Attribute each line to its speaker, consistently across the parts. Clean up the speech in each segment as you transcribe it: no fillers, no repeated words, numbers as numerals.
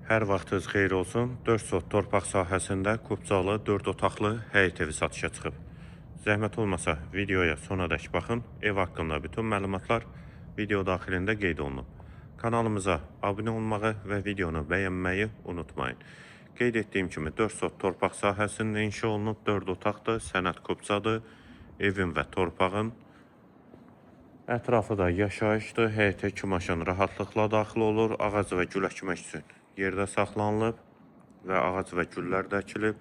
Speaker 1: Hər vaxtınız xeyir olsun. 4 sot torpaq sahəsində Kubcalı 4 otaqlı həyət evi satışa çıxıb. Zəhmət olmasa videoya sonadək baxın. Ev haqqında bütün məlumatlar video daxilində qeyd olunub. Kanalımıza abunə olmağı və videonu bəyənməyi unutmayın. Qeyd etdiyim kimi 4 sot torpaq sahəsində inşa olunub 4 otaqdır, sənəd Kubcadır. Evin və torpağın ətrafı da yaşayışdır. Həyətə 2 maşın rahatlıqla daxil olur. Ağac və gül əkmək üçün yerdə saxlanılıb və ağac və güllər də əkilib.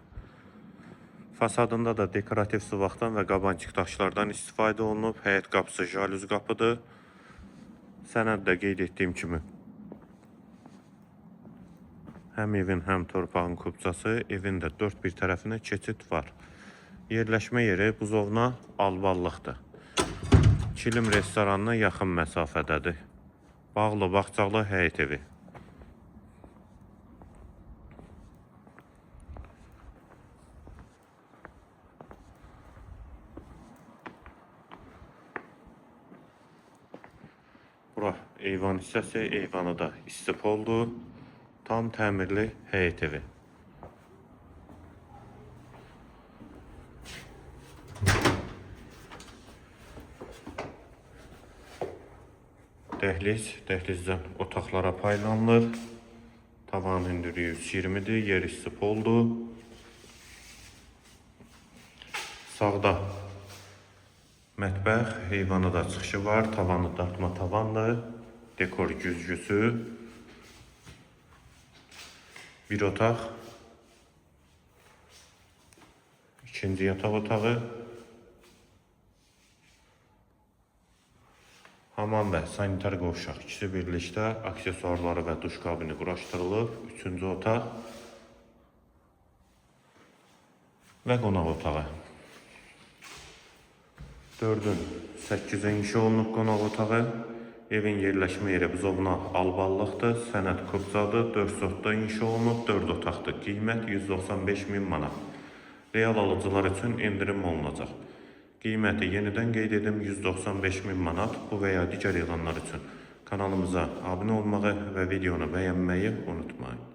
Speaker 1: Fasadında da dekorativ sıvaqdan və qabancıq daşlardan istifadə olunub. Həyət qapısı jalüz qapıdır. Sənəddə qeyd etdiyim kimi həm evin, həm torpağın kubcası, evin də 4 bir tərəfinə keçid var. Yerləşmə yeri buzovna alballıqdır. Kilim restoranına yaxın məsafədədir. Bağlı, bağçalı həyət evi. Bura eyvan hissəsi, eyvanı da istip oldu. Tam təmirli həyət evi. Dəhliz, dəhlizdən otaqlara paylanılır. Tavan hündürlüyü 120'dir, yer istip oldu. Sağda mətbəx, heyvanı da çıxışı var, tavanı dartma tavandır, dekor güzgüsü, bir otaq, ikinci yataq otağı, hamam və sanitar qovşaq ikisi birlikdə aksesuarları və duş kabini quraşdırılıb, üçüncü otaq və qonaq otağı. 4'ün 8'e inşa olunub qonaq otağı. Evin yerləşmə yeri buzovna alballıqdır, sənəd Kubcadır, 4 sotda inşa olunub, 4 otaqdır. Qiymət 195.000 manat. Real alıcılar üçün indirim olunacaq. Qiyməti yenidən qeyd edim 195.000 manat. Bu və ya digər elanlar üçün kanalımıza abunə olmağı və videonu bəyənməyi unutmayın.